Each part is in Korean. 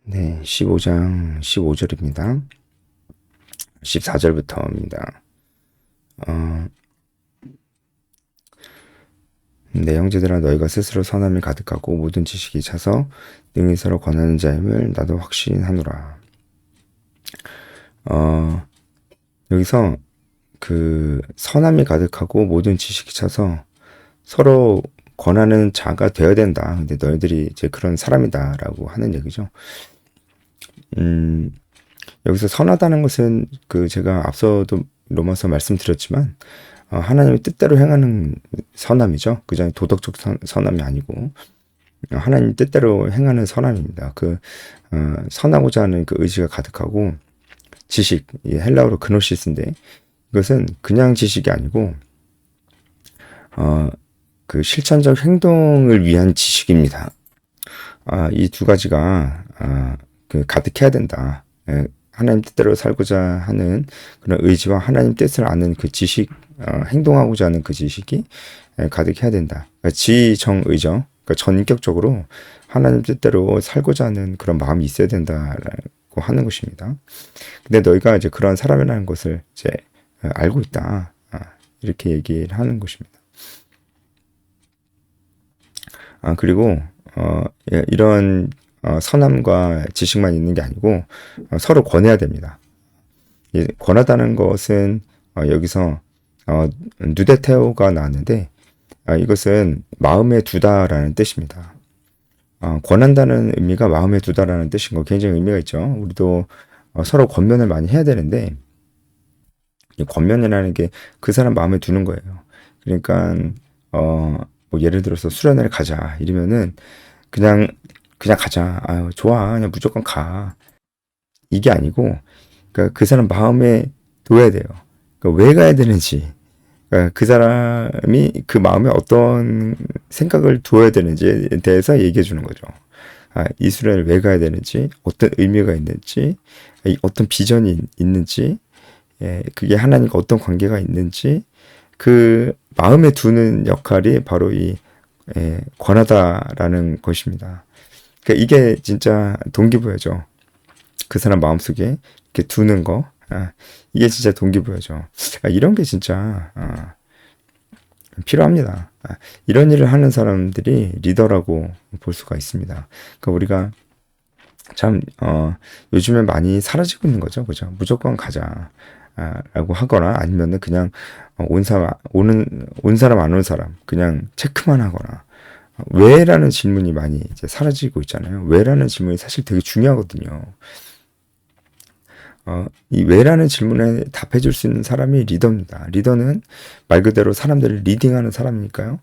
네, 15장 15절입니다. 14절부터입니다. 내 형제들아 너희가 스스로 선함이 가득하고 모든 지식이 차서 능히 서로 권하는 자임을 나도 확신하노라. 여기서 그 선함이 가득하고 모든 지식이 차서 서로 권하는 자가 되어야 된다. 근데 너희들이 이제 그런 사람이다라고 하는 얘기죠. 여기서 선하다는 것은 그 제가 앞서도 로마서 말씀드렸지만 하나님의 뜻대로 행하는 선함이죠. 그저 도덕적 선함이 아니고 하나님 뜻대로 행하는 선함입니다. 선하고자 하는 그 의지가 가득하고 지식, 헬라어로 그노시스인데 이것은 그냥 지식이 아니고 그 실천적 행동을 위한 지식입니다. 이 두 가지가 그 가득해야 된다. 하나님 뜻대로 살고자 하는 그런 의지와 하나님 뜻을 아는 그 지식, 행동하고자 하는 그 지식이 가득해야 된다. 그러니까 지정의죠. 그러니까 전인격적으로 하나님 뜻대로 살고자 하는 그런 마음이 있어야 된다라고 하는 것입니다. 근데 너희가 이제 그런 사람이라는 것을 이제 알고 있다. 이렇게 얘기를 하는 것입니다. 그리고 이런 선함과 지식만 있는 게 아니고 서로 권해야 됩니다. 권하다는 것은 여기서 누데테오가 나왔는데 이것은 마음에 두다라는 뜻입니다. 권한다는 의미가 마음에 두다라는 뜻인 거 굉장히 의미가 있죠. 우리도 서로 권면을 많이 해야 되는데 이 권면이라는 게 그 사람 마음에 두는 거예요. 그러니까 뭐 예를 들어서 수련회를 가자 이러면은 그냥 가자. 아유, 좋아. 그냥 무조건 가. 이게 아니고, 그러니까 그 사람 마음에 둬야 돼요. 그러니까 왜 가야 되는지, 그러니까 그 사람이 그 마음에 어떤 생각을 두어야 되는지에 대해서 얘기해 주는 거죠. 이 수련을 왜 가야 되는지, 어떤 의미가 있는지, 어떤 비전이 있는지, 그게 하나님과 어떤 관계가 있는지, 그 마음에 두는 역할이 바로 이 권하다라는 것입니다. 그러니까 이게 진짜 동기부여죠. 그 사람 마음속에 이렇게 두는 거. 이게 진짜 동기부여죠. 이런 게 진짜 필요합니다. 이런 일을 하는 사람들이 리더라고 볼 수가 있습니다. 그러니까 우리가 참 요즘에 많이 사라지고 있는 거죠. 그죠? 무조건 가자. 라고 하거나 아니면은 그냥 온 사람 안 온 사람 그냥 체크만 하거나 왜라는 질문이 많이 이제 사라지고 있잖아요. 왜라는 질문이 사실 되게 중요하거든요. 이 왜라는 질문에 답해 줄 수 있는 사람이 리더입니다. 리더는 말 그대로 사람들을 리딩하는 사람이니까요.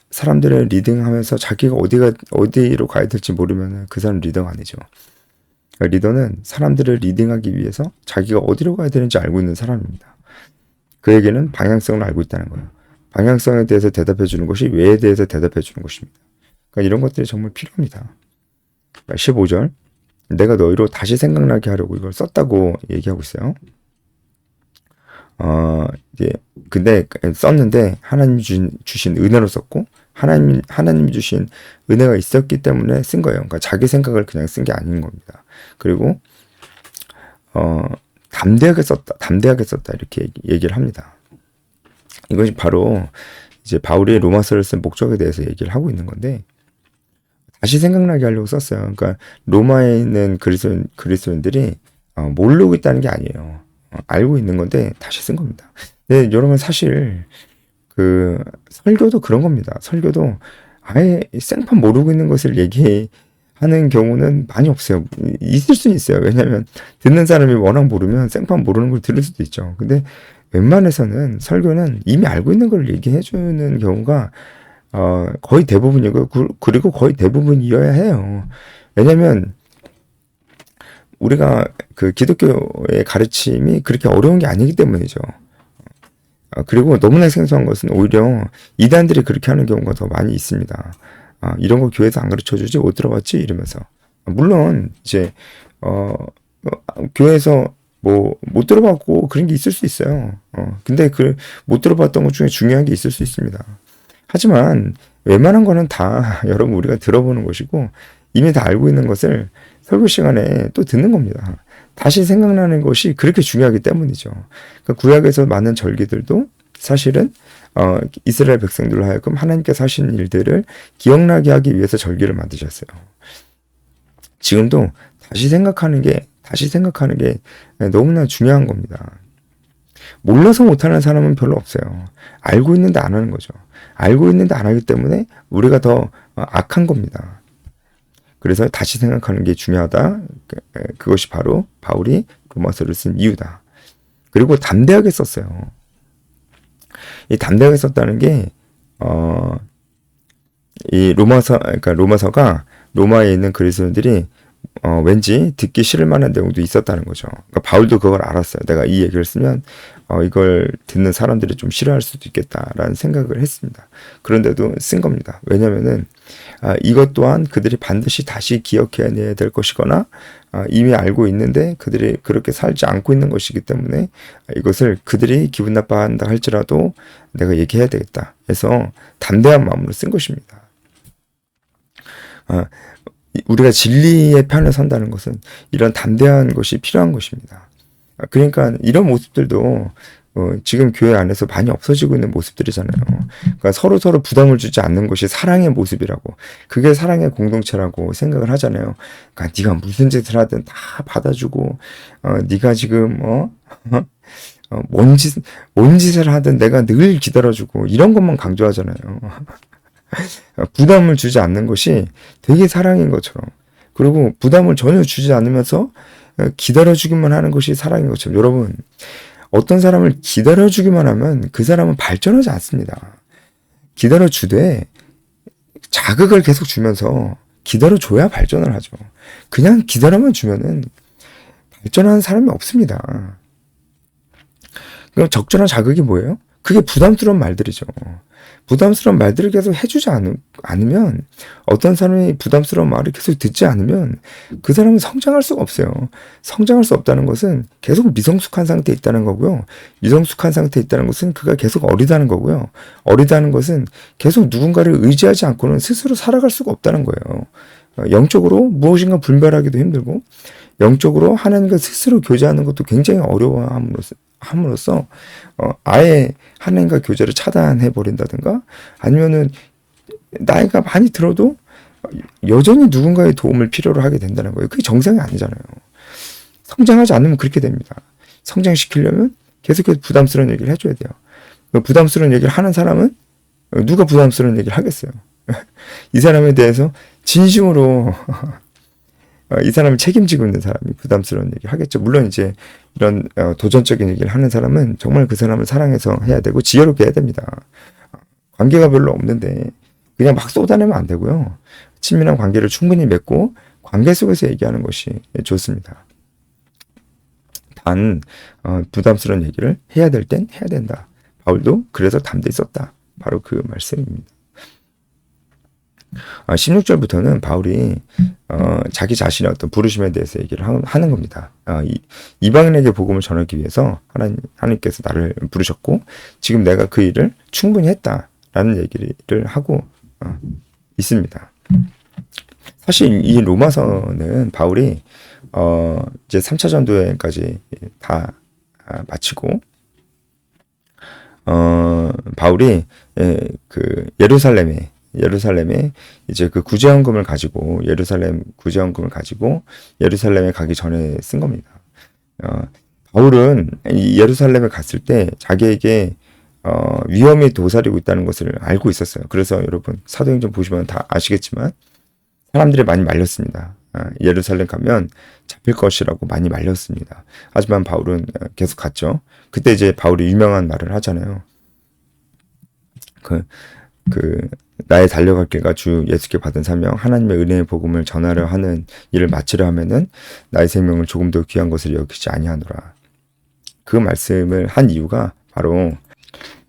사람들을 리딩하면서 자기가 어디로 가야 될지 모르면 그 사람 리더가 아니죠. 리더는 사람들을 리딩하기 위해서 자기가 어디로 가야 되는지 알고 있는 사람입니다. 그에게는 방향성을 알고 있다는 거예요. 방향성에 대해서 대답해 주는 것이 왜에 대해서 대답해 주는 것입니다. 그러니까 이런 것들이 정말 필요합니다. 15절 내가 너희로 다시 생각나게 하려고 이걸 썼다고 얘기하고 있어요. 근데 썼는데 하나님 주신 은혜로 썼고 하나님 주신 은혜가 있었기 때문에 쓴 거예요. 그러니까 자기 생각을 그냥 쓴 게 아닌 겁니다. 그리고 담대하게 썼다 이렇게 얘기를 합니다. 이것이 바로 이제 바울이 로마서를 쓴 목적에 대해서 얘기를 하고 있는 건데 다시 생각나게 하려고 썼어요. 그러니까 로마에 있는 그리스도인들이 모르고 있다는 게 아니에요. 알고 있는 건데 다시 쓴 겁니다. 네, 여러분 사실 그 설교도 그런 겁니다. 설교도 아예 생판 모르고 있는 것을 얘기하는 경우는 많이 없어요. 있을 수는 있어요. 왜냐하면 듣는 사람이 워낙 모르면 생판 모르는 걸 들을 수도 있죠. 근데 웬만해서는 설교는 이미 알고 있는 걸 얘기해 주는 경우가 거의 대부분이고 그리고 거의 대부분이어야 해요. 왜냐하면 우리가 그 기독교의 가르침이 그렇게 어려운 게 아니기 때문이죠. 그리고 너무나 생소한 것은 오히려 이단들이 그렇게 하는 경우가 더 많이 있습니다. 이런 거 교회에서 안 가르쳐 주지 못 들어봤지 이러면서 물론 이제 교회에서 뭐 못 들어봤고 그런 게 있을 수 있어요. 근데 그 못 들어봤던 것 중에 중요한 게 있을 수 있습니다. 하지만 웬만한 거는 다 여러분 우리가 들어보는 것이고 이미 다 알고 있는 것을 설교 시간에 또 듣는 겁니다. 다시 생각나는 것이 그렇게 중요하기 때문이죠. 그러니까 구약에서 많은 절기들도 사실은 이스라엘 백성들로 하여금 하나님께서 하신 일들을 기억나게 하기 위해서 절기를 만드셨어요. 지금도 다시 생각하는 게 너무나 중요한 겁니다. 몰라서 못하는 사람은 별로 없어요. 알고 있는데 안 하는 거죠. 알고 있는데 안 하기 때문에 우리가 더 악한 겁니다. 그래서 다시 생각하는 게 중요하다. 그것이 바로 바울이 로마서를 쓴 이유다. 그리고 담대하게 썼어요. 이 담대하게 썼다는 게, 이 로마서가 로마에 있는 그리스도인들이 왠지 듣기 싫을 만한 내용도 있었다는 거죠. 그러니까 바울도 그걸 알았어요. 내가 이 얘기를 쓰면 이걸 듣는 사람들이 좀 싫어할 수도 있겠다라는 생각을 했습니다. 그런데도 쓴 겁니다. 왜냐면은 이것 또한 그들이 반드시 다시 기억해내야 될 것이거나 이미 알고 있는데 그들이 그렇게 살지 않고 있는 것이기 때문에 이것을 그들이 기분 나빠한다 할지라도 내가 얘기해야 되겠다 해서 담대한 마음으로 쓴 것입니다. 우리가 진리의 편에 선다는 것은 이런 담대한 것이 필요한 것입니다. 그러니까 이런 모습들도 지금 교회 안에서 많이 없어지고 있는 모습들이잖아요. 그러니까 서로 부담을 주지 않는 것이 사랑의 모습이라고, 그게 사랑의 공동체라고 생각을 하잖아요. 그러니까 네가 무슨 짓을 하든 다 받아주고, 네가 지금 뭔 짓을 하든 내가 늘 기다려주고, 이런 것만 강조하잖아요. 부담을 주지 않는 것이 되게 사랑인 것처럼, 그리고 부담을 전혀 주지 않으면서 기다려주기만 하는 것이 사랑인 것처럼, 여러분, 어떤 사람을 기다려주기만 하면 그 사람은 발전하지 않습니다. 기다려주되 자극을 계속 주면서 기다려줘야 발전을 하죠. 그냥 기다려만 주면은 발전하는 사람이 없습니다. 그럼 적절한 자극이 뭐예요? 그게 부담스러운 말들이죠. 부담스러운 말들을 계속 해주지 않으면, 어떤 사람이 부담스러운 말을 계속 듣지 않으면 그 사람은 성장할 수가 없어요. 성장할 수 없다는 것은 계속 미성숙한 상태에 있다는 거고요. 미성숙한 상태에 있다는 것은 그가 계속 어리다는 거고요. 어리다는 것은 계속 누군가를 의지하지 않고는 스스로 살아갈 수가 없다는 거예요. 영적으로 무엇인가 분별하기도 힘들고, 영적으로 하나님과 스스로 교제하는 것도 굉장히 어려워함으로써 아예 하나님과 교제를 차단해 버린다든가, 아니면은 나이가 많이 들어도 여전히 누군가의 도움을 필요로 하게 된다는 거예요. 그게 정상이 아니잖아요. 성장하지 않으면 그렇게 됩니다. 성장시키려면 계속해서 부담스러운 얘기를 해줘야 돼요. 부담스러운 얘기를 하는 사람은 누가 부담스러운 얘기를 하겠어요. 이 사람에 대해서 진심으로 이 사람을 책임지고 있는 사람이 부담스러운 얘기를 하겠죠. 물론 이제 이런 도전적인 얘기를 하는 사람은 정말 그 사람을 사랑해서 해야 되고 지혜롭게 해야 됩니다. 관계가 별로 없는데 그냥 막 쏟아내면 안 되고요. 친밀한 관계를 충분히 맺고 관계 속에서 얘기하는 것이 좋습니다. 단 부담스러운 얘기를 해야 될 땐 해야 된다. 바울도 그래서 담대히 썼다. 바로 그 말씀입니다. 16절부터는 바울이 자기 자신의 어떤 부르심에 대해서 얘기를 하는 겁니다. 이방인에게 복음을 전하기 위해서 하나님께서 나를 부르셨고 지금 내가 그 일을 충분히 했다라는 얘기를 하고 있습니다. 사실 이 로마서는 바울이 이제 3차 전도여행까지 다 마치고 바울이 그 예루살렘에 이제 그 구제헌금을 가지고 예루살렘에 가기 전에 쓴 겁니다. 바울은 이 예루살렘에 갔을 때 자기에게 위험이 도사리고 있다는 것을 알고 있었어요. 그래서 여러분 사도행전 보시면 다 아시겠지만 사람들이 많이 말렸습니다. 예루살렘 가면 잡힐 것이라고 많이 말렸습니다. 하지만 바울은 계속 갔죠. 그때 이제 바울이 유명한 말을 하잖아요. 나의 달려갈 길과 주 예수께 받은 사명, 하나님의 은혜의 복음을 전하려 하는 일을 마치려 하면은 나의 생명을 조금 더 귀한 것을 여기지 아니하노라. 그 말씀을 한 이유가 바로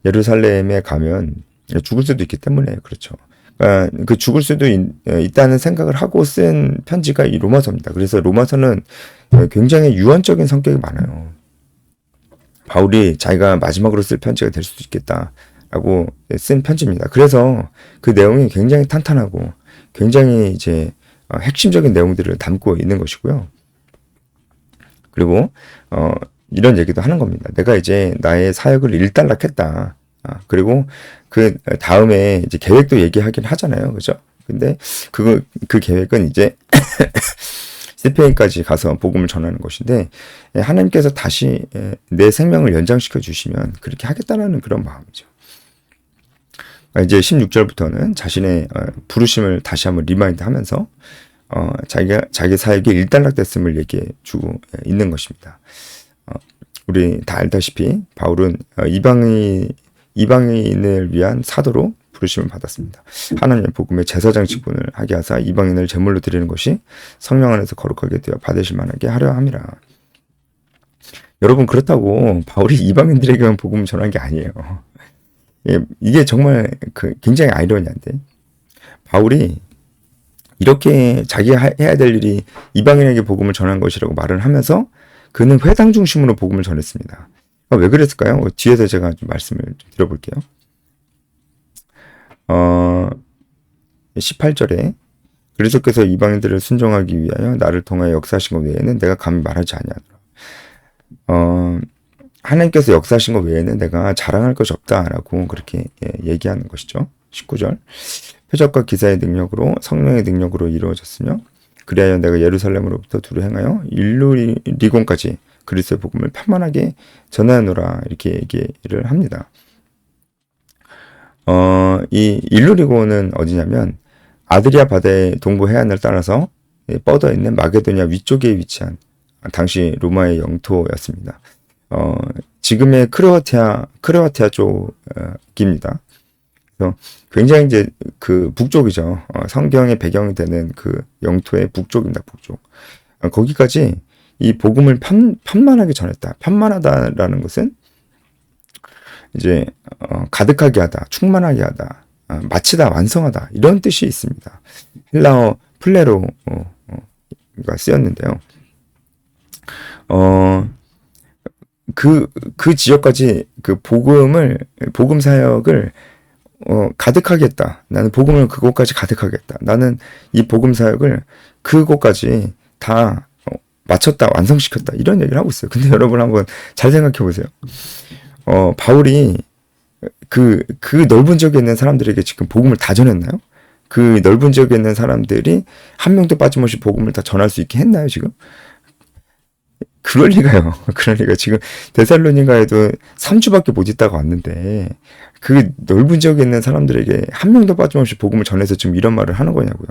예루살렘에 가면 죽을 수도 있기 때문에 그렇죠. 그 죽을 수도 있다는 생각을 하고 쓴 편지가 이 로마서입니다. 그래서 로마서는 굉장히 유언적인 성격이 많아요. 바울이 자기가 마지막으로 쓸 편지가 될 수도 있겠다라고 쓴 편지입니다. 그래서 그 내용이 굉장히 탄탄하고 굉장히 이제 핵심적인 내용들을 담고 있는 것이고요. 그리고 이런 얘기도 하는 겁니다. 내가 이제 나의 사역을 일단락했다. 그리고 그 다음에 이제 계획도 얘기하긴 하잖아요. 그죠? 근데 그 계획은 이제 스페인까지 가서 복음을 전하는 것인데, 하나님께서 다시 내 생명을 연장시켜 주시면 그렇게 하겠다라는 그런 마음이죠. 이제 16절부터는 자신의 부르심을 다시 한번 리마인드 하면서 자기 사역이 일단락됐음을 얘기해 주고 있는 것입니다. 우리 다 알다시피 바울은 이방인을 위한 사도로 부르심을 받았습니다. 하나님의 복음의 제사장 직분을 하게 하사 이방인을 제물로 드리는 것이 성령 안에서 거룩하게 되어 받으실 만하게 하려 함이라. 여러분, 그렇다고 바울이 이방인들에게만 복음을 전한 게 아니에요. 이게 정말 굉장히 아이러니한데, 바울이 이렇게 자기가 해야 될 일이 이방인에게 복음을 전한 것이라고 말을 하면서 그는 회당 중심으로 복음을 전했습니다. 왜 그랬을까요? 뒤에서 제가 좀 말씀을 좀 드려볼게요. 18절에 그리스도께서 이방인들을 순종하기 위하여 나를 통하여 역사하신 것 외에는 내가 감히 말하지 아니하노라. 하나님께서 역사하신 것 외에는 내가 자랑할 것이 없다라고 그렇게 얘기하는 것이죠. 19절. 표적과 기사의 능력으로 성령의 능력으로 이루어졌으며 그리하여 내가 예루살렘으로부터 두루 행하여 일루리곤까지 그리스도의 복음을 편만하게 전하노라, 이렇게 얘기를 합니다. 이 일루리곤은 어디냐면 아드리아 바다의 동부 해안을 따라서 뻗어 있는 마게도니아 위쪽에 위치한 당시 로마의 영토였습니다. 지금의 크로아티아 쪽입니다. 그래서 굉장히 이제 그 북쪽이죠. 성경의 배경이 되는 그 영토의 북쪽입니다. 북쪽. 거기까지 이 복음을 편만하게 전했다. 편만하다라는 것은 이제 가득하게 하다, 충만하게 하다, 마치다, 완성하다, 이런 뜻이 있습니다. 헬라어 플레로가 쓰였는데요. 그 지역까지 그 복음 사역을 가득하게 했다. 나는 복음을 그곳까지 가득하게 했다. 나는 이 복음 사역을 그곳까지 다 마쳤다, 완성시켰다, 이런 얘기를 하고 있어요. 근데 여러분 한번 잘 생각해 보세요. 바울이 그 넓은 지역에 있는 사람들에게 지금 복음을 다 전했나요? 그 넓은 지역에 있는 사람들이 한 명도 빠짐없이 복음을 다 전할 수 있게 했나요, 지금? 그럴 리가요. 그럴 리가. 지금 데살로니가에도 3주밖에 못 있다가 왔는데 그 넓은 지역에 있는 사람들에게 한 명도 빠짐없이 복음을 전해서 지금 이런 말을 하는 거냐고요.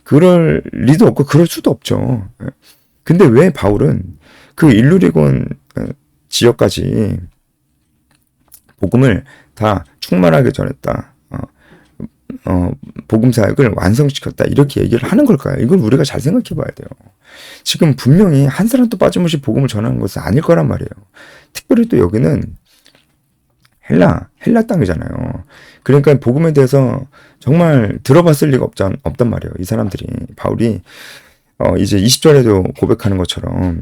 그럴 리도 없고 그럴 수도 없죠. 근데 왜 바울은 그 일루리곤 지역까지 복음을 다 충만하게 전했다, 복음 사역을 완성시켰다, 이렇게 얘기를 하는 걸까요? 이걸 우리가 잘 생각해 봐야 돼요. 지금 분명히 한 사람도 빠짐없이 복음을 전하는 것은 아닐 거란 말이에요. 특별히 또 여기는 헬라 땅이잖아요. 그러니까 복음에 대해서 정말 들어봤을 리가 없단 말이에요. 이 사람들이. 바울이 이제 20절에도 고백하는 것처럼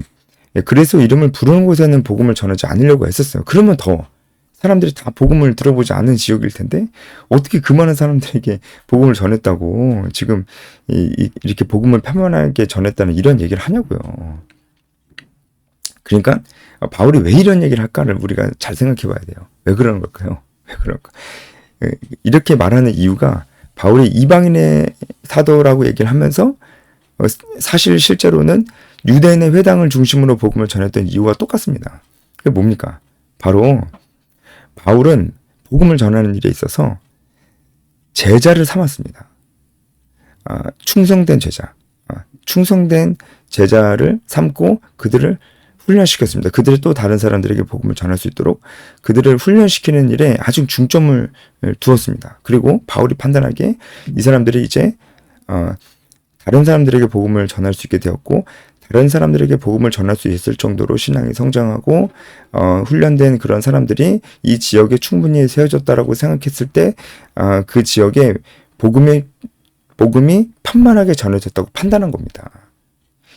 그래서 이름을 부르는 곳에는 복음을 전하지 않으려고 했었어요. 그러면 더 사람들이 다 복음을 들어보지 않은 지역일 텐데 어떻게 그 많은 사람들에게 복음을 전했다고 지금 이렇게 복음을 편만하게 전했다는 이런 얘기를 하냐고요. 그러니까 바울이 왜 이런 얘기를 할까를 우리가 잘 생각해 봐야 돼요. 왜 그러는 걸까요? 왜 그럴까? 이렇게 말하는 이유가 바울이 이방인의 사도라고 얘기를 하면서 사실 실제로는 유대인의 회당을 중심으로 복음을 전했던 이유와 똑같습니다. 그게 뭡니까? 바로 바울은 복음을 전하는 일에 있어서 제자를 삼았습니다. 충성된 제자를 삼고 그들을 훈련시켰습니다. 그들이 또 다른 사람들에게 복음을 전할 수 있도록 그들을 훈련시키는 일에 아주 중점을 두었습니다. 그리고 바울이 판단하기에 이 사람들이 이제 다른 사람들에게 복음을 전할 수 있게 되었고 다른 사람들에게 복음을 전할 수 있을 정도로 신앙이 성장하고 훈련된 그런 사람들이 이 지역에 충분히 세워졌다라고 생각했을 때 그 지역에 복음이 편만하게 전해졌다고 판단한 겁니다.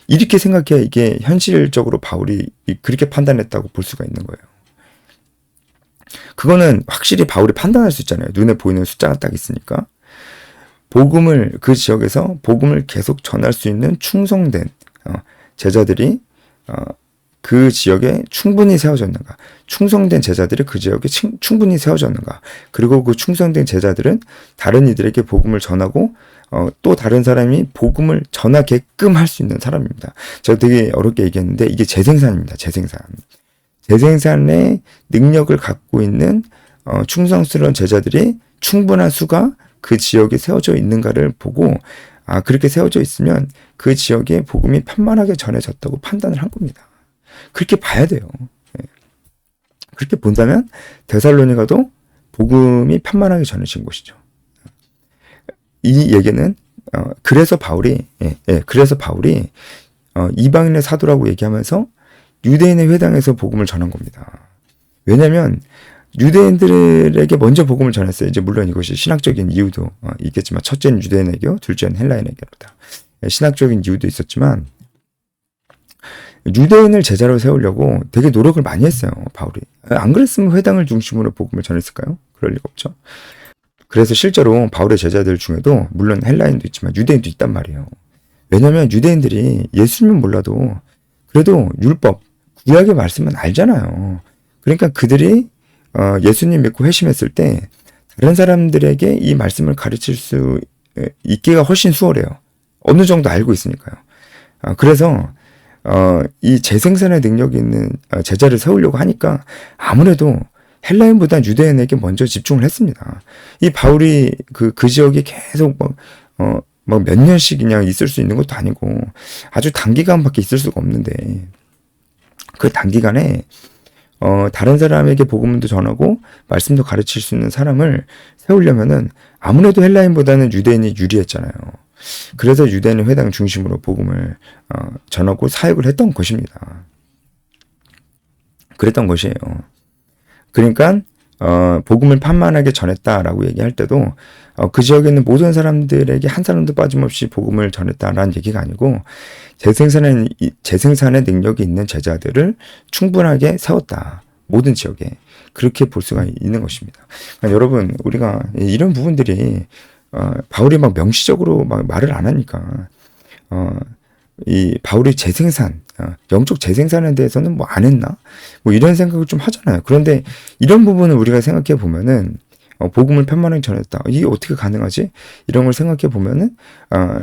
이렇게 생각해야 이게 현실적으로 바울이 그렇게 판단했다고 볼 수가 있는 거예요. 그거는 확실히 바울이 판단할 수 있잖아요. 눈에 보이는 숫자가 딱 있으니까. 그 지역에서 복음을 계속 전할 수 있는 충성된 제자들이 그 지역에 충분히 세워졌는가? 충성된 제자들이 그 지역에 충분히 세워졌는가? 그리고 그 충성된 제자들은 다른 이들에게 복음을 전하고 또 다른 사람이 복음을 전하게끔 할 수 있는 사람입니다. 제가 되게 어렵게 얘기했는데 이게 재생산입니다. 재생산. 재생산의 능력을 갖고 있는 충성스러운 제자들이 충분한 수가 그 지역에 세워져 있는가를 보고 그렇게 세워져 있으면 그 지역에 복음이 편만하게 전해졌다고 판단을 한 겁니다. 그렇게 봐야 돼요. 그렇게 본다면 데살로니가도 복음이 편만하게 전해진 곳이죠. 이 얘기는 그래서 바울이 이방인의 사도라고 얘기하면서 유대인의 회당에서 복음을 전한 겁니다. 왜냐하면 유대인들에게 먼저 복음을 전했어요. 이제 물론 이것이 신학적인 이유도 있겠지만 첫째는 유대인에게요, 둘째는 헬라인에게로다. 신학적인 이유도 있었지만 유대인을 제자로 세우려고 되게 노력을 많이 했어요, 바울이. 안 그랬으면 회당을 중심으로 복음을 전했을까요? 그럴 리가 없죠. 그래서 실제로 바울의 제자들 중에도 물론 헬라인도 있지만 유대인도 있단 말이에요. 왜냐하면 유대인들이 예수님은 몰라도 그래도 율법, 구약의 말씀은 알잖아요. 그러니까 그들이 예수님 믿고 회심했을 때 다른 사람들에게 이 말씀을 가르칠 수 있기가 훨씬 수월해요. 어느 정도 알고 있으니까요. 그래서 이 재생산의 능력이 있는 제자를 세우려고 하니까 아무래도 헬라인보다 유대인에게 먼저 집중을 했습니다. 이 바울이 그 지역에 계속 막 몇 년씩 그냥 있을 수 있는 것도 아니고 아주 단기간밖에 있을 수가 없는데 그 단기간에 다른 사람에게 복음도 전하고 말씀도 가르칠 수 있는 사람을 세우려면은 아무래도 헬라인보다는 유대인이 유리했잖아요. 그래서 유대인의 회당 중심으로 복음을 전하고 사역을 했던 것입니다. 그랬던 것이에요. 그러니까 복음을 판만하게 전했다라고 얘기할 때도 그 지역에 있는 모든 사람들에게 한 사람도 빠짐없이 복음을 전했다라는 얘기가 아니고 재생산의 능력이 있는 제자들을 충분하게 세웠다. 모든 지역에. 그렇게 볼 수가 있는 것입니다. 그러니까 여러분, 우리가 이런 부분들이 바울이 막 명시적으로 막 말을 안 하니까 이 바울이 재생산, 영적 재생산에 대해서는 뭐 안 했나? 뭐 이런 생각을 좀 하잖아요. 그런데 이런 부분을 우리가 생각해 보면은 복음을 편만하게 전했다. 이게 어떻게 가능하지? 이런 걸 생각해 보면은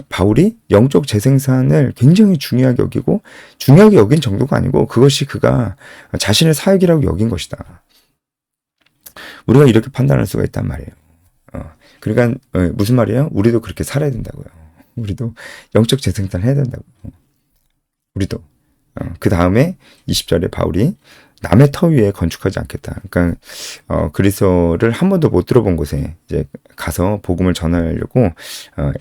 바울이 영적 재생산을 굉장히 중요하게 여기고 중요하게 여긴 정도가 아니고 그것이 그가 자신의 사역이라고 여긴 것이다. 우리가 이렇게 판단할 수가 있단 말이에요. 그러니까 무슨 말이에요? 우리도 그렇게 살아야 된다고요. 우리도 영적 재생산 해야 된다고요. 우리도. 그 다음에 20절에 바울이 남의 터 위에 건축하지 않겠다. 그러니까 그리스도를 한 번도 못 들어본 곳에 이제 가서 복음을 전하려고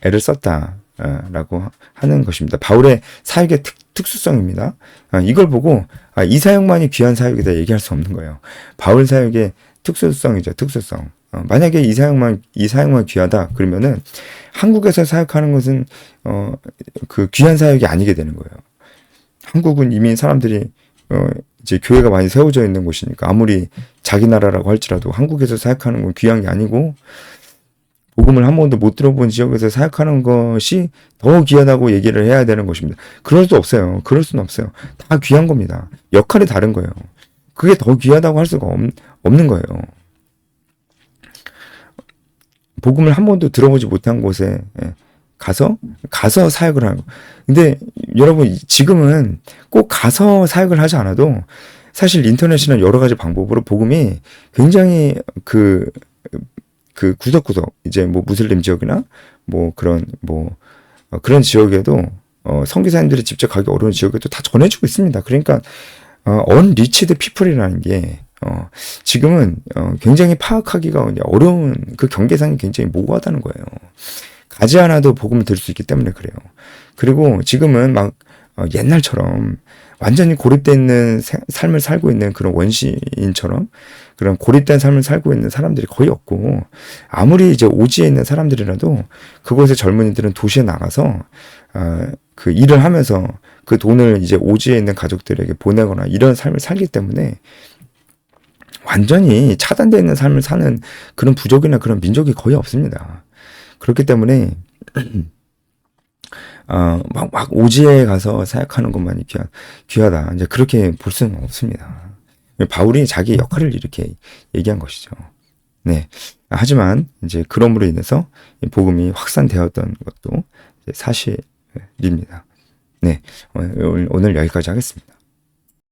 애를 썼다라고 하는 것입니다. 바울의 사역의 특수성입니다. 이걸 보고 이 사역만이 귀한 사역이다 얘기할 수 없는 거예요. 바울 사역의 특수성이죠. 특수성. 만약에 이 사역만 귀하다 그러면은 한국에서 사역하는 것은 그 귀한 사역이 아니게 되는 거예요. 한국은 이미 사람들이 이제 교회가 많이 세워져 있는 곳이니까 아무리 자기 나라라고 할지라도 한국에서 사역하는 건 귀한 게 아니고 복음을 한 번도 못 들어본 지역에서 사역하는 것이 더 귀하다고 얘기를 해야 되는 것입니다. 그럴 수 없어요. 그럴 수는 없어요. 다 귀한 겁니다. 역할이 다른 거예요. 그게 더 귀하다고 할 수가 없는 거예요. 복음을 한 번도 들어보지 못한 곳에 가서 사역을 하는 거. 근데 여러분 지금은 꼭 가서 사역을 하지 않아도 사실 인터넷이나 여러 가지 방법으로 복음이 굉장히 그 구석구석 이제 뭐 무슬림 지역이나 뭐 그런 지역에도 선교사님들이 직접 가기 어려운 지역에도 다 전해주고 있습니다. 그러니까 unreached people이라는 게 지금은 굉장히 파악하기가 어려운 그 경계상이 굉장히 모호하다는 거예요. 가지 않아도 복음을 들을 수 있기 때문에 그래요. 그리고 지금은 막 옛날처럼 완전히 고립되어 있는 삶을 살고 있는 그런 원시인처럼 그런 고립된 삶을 살고 있는 사람들이 거의 없고 아무리 이제 오지에 있는 사람들이라도 그곳의 젊은이들은 도시에 나가서 그 일을 하면서 그 돈을 이제 오지에 있는 가족들에게 보내거나 이런 삶을 살기 때문에 완전히 차단되어 있는 삶을 사는 그런 부족이나 그런 민족이 거의 없습니다. 그렇기 때문에 막 오지에 가서 사역하는 것만이 귀하다. 이제 그렇게 볼 수는 없습니다. 바울이 자기 역할을 이렇게 얘기한 것이죠. 네. 하지만 이제 그럼으로 인해서 복음이 확산되었던 것도 사실입니다. 네. 오늘 여기까지 하겠습니다.